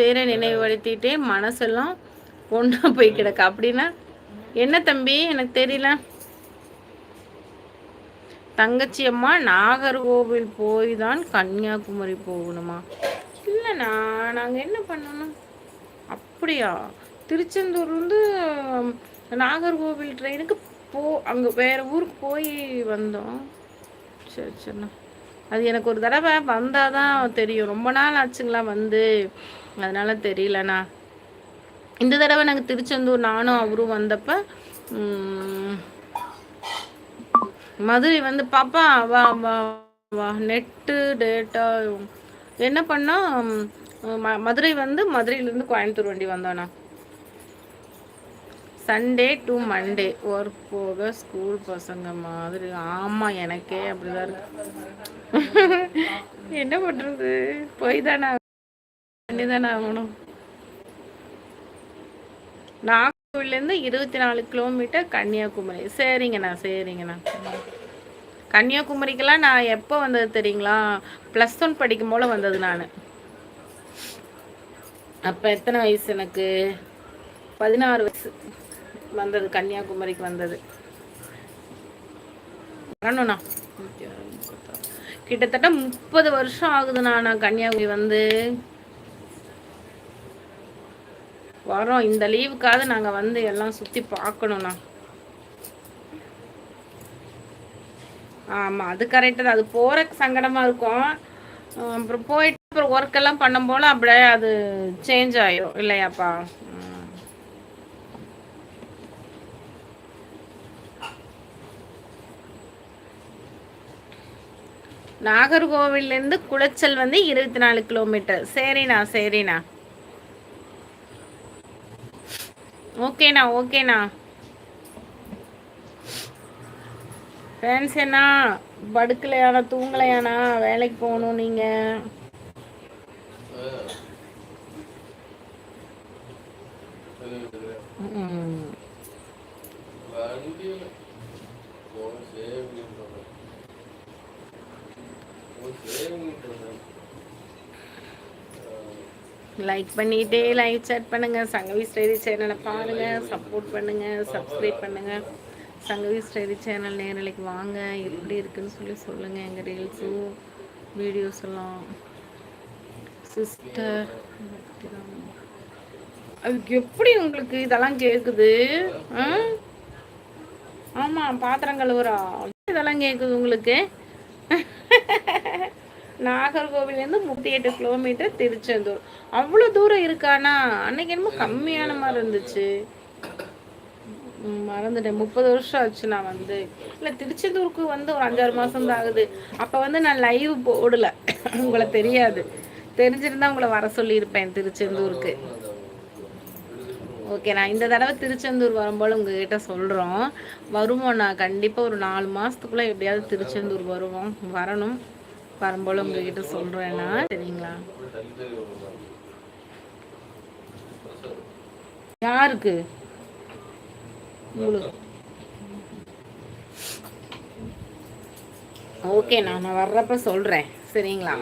வேற நினைவுபடுத்திட்டே மனசெல்லாம் ஒன்றா போய் கிடக்கு. அப்படின்னா என்ன தம்பி? எனக்கு தெரியல. தங்கச்சி அம்மா நாகர்கோவில் போய் தான் கன்னியாகுமரி போகணுமா? இல்லைண்ணா, நாங்கள் என்ன பண்ணணும்? அப்படியா? திருச்செந்தூர் வந்து நாகர்கோவில் ட்ரெயினுக்கு அங்கே வேறு ஊருக்கு போய் வந்தோம். சரி சரிண்ணா. அது எனக்கு ஒரு தடவை வந்தால் தான் தெரியும். ரொம்ப நாள் ஆச்சுங்களா வந்து, அதனால் தெரியலண்ணா. இந்த தடவை நாங்கள் திருச்செந்தூர் நானும் அவரும் வந்தப்போ மதுரை வந்து பாப்பா வா வா வா நெட்டு டேட்டா என்ன பண்ணோம். மதுரை வந்து மதுரையிலேருந்து கோயம்புத்தூர் வண்டி வந்தோண்ணா. சண்டே டு மண்டே ஒர்க் போக ஸ்கூல் பசங்க மாதிரி. ஆமாம், எனக்கே அப்படிதான் இருக்கு. என்ன பண்ணுறது? போய் தானே தானே ஆகணும். நாகர்கோவிலேருந்து 24 கிலோமீட்டர் கன்னியாகுமரி. சரிங்கண்ணா சரிங்கண்ணா. கன்னியாகுமரிக்கெல்லாம் நான் எப்போ வந்தது தெரியுங்களா? +1 படிக்கும் போல வந்தது நான். அப்போ எத்தனை வயசு எனக்கு? 16 வயசு வந்தது, கன்னியாகுமரிக்கு வந்தது. வரணுண்ணா. கிட்டத்தட்ட 30 வருஷம் ஆகுதுண்ணா நான் கன்னியாகுமரி வந்து. வரோம், இந்த லீவுக்காவது நாங்கள் வந்து எல்லாம் சுற்றி பார்க்கணுண்ணா. ஆமாம், அது கரெக்டு தான். அது போகிறக்கு சங்கடமாக இருக்கும். அப்புறம் போயிட்டு அப்புறம் ஒர்க்கெல்லாம் பண்ணும் போல் அப்படியே அது சேஞ்ச் ஆகிடும் இல்லையாப்பா? நாகர்கோவிலேருந்து குளச்சல் வந்து 24 கிலோமீட்டர். சரிண்ணா சரிண்ணா. ஓகேண்ணா ஓகேண்ணா. ஃப்ரெண்ட்ஸ் என்ன படுக்கலையானா தூங்கலையானா? வேலைக்கு போகணும் நீங்கள். லைக் பண்ணிட்டே லைவ் சேட் பண்ணுங்க. சங்கவி ஸ்டைரி சேனலை பாருங்க, சப்போர்ட் பண்ணுங்க, சப்ஸ்கிரைப் பண்ணுங்க. சங்கவி ஸ்டைரி சேனல் நேரலைக்கு வாங்க. எப்படி இருக்குன்னு சொல்லி சொல்லுங்க. எங்கள் ரீல்ஸும் வீடியோஸ் எல்லாம். சிஸ்டர் அதுக்கு எப்படி உங்களுக்கு இதெல்லாம் கேட்குது? ஆமாம், பாத்திரம் கழுவுறா இதெல்லாம் கேட்குது உங்களுக்கு? நாகர்கோவிலேருந்து 38 கிலோமீட்டர் திருச்செந்தூர். அவ்வளோ தூரம் இருக்கானா? அன்னைக்கு என்னமோ கம்மியான மாதிரி இருந்துச்சு. மறந்துட்டேன். 30 வருஷம் ஆச்சு நான் வந்து. இல்லை, திருச்செந்தூருக்கு வந்து ஒரு 5-6 மாதம் தான் ஆகுது. அப்போ வந்து நான் லைவ் போடலை, உங்களை தெரியாது. தெரிஞ்சிருந்தா உங்களை வர சொல்லியிருப்பேன் திருச்செந்தூருக்கு. ஓகே, நான் இந்த தடவை திருச்செந்தூர் வரும்போது உங்ககிட்ட சொல்கிறோம். வருவோம், நான் கண்டிப்பாக ஒரு 4 மாதத்துக்குள்ளே எப்படியாவது திருச்செந்தூர் வரணும். வரும்போது உங்ககிட்ட சொல்கிறேன்னா சரிங்களா? யாருக்கு? உங்களுக்கு? ஓகே, நான் வர்றப்ப சொல்கிறேன் சரிங்களா?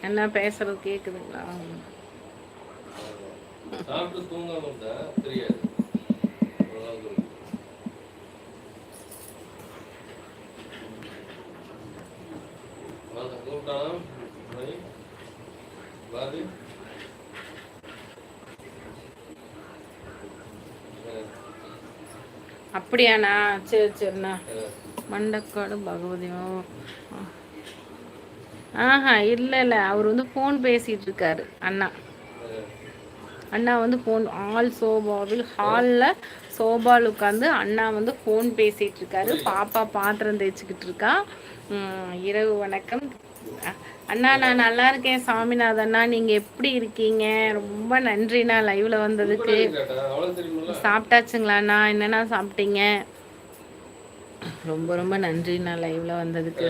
என்ன பேசுறது கேக்குதுங்களா? அப்படியாண்ணா? சரி சரிண்ணா. மண்டக்காடு பகவதியும். இல்லை இல்லை, அவர் வந்து ஃபோன் பேசிகிட்டு இருக்காரு அண்ணா வந்து ஃபோன் சோபாவில் ஹாலில் சோபாவில் உட்காந்து அண்ணா வந்து ஃபோன் பேசிகிட்டு இருக்காரு. பாப்பா பாத்திரம் தேய்ச்சிக்கிட்டு இருக்கா. இரவு வணக்கம் அண்ணா. நான் நல்லா இருக்கேன் சாமிநாதன் அண்ணா. நீங்கள் எப்படி இருக்கீங்க? ரொம்ப நன்றிண்ணா லைவில் வந்ததுக்கு. சாப்பிட்டாச்சுங்களாண்ணா? என்னண்ணா சாப்பிட்டீங்க? ரொம்ப ரொம்ப நன்றிண்ணா லைவில் வந்ததுக்கு.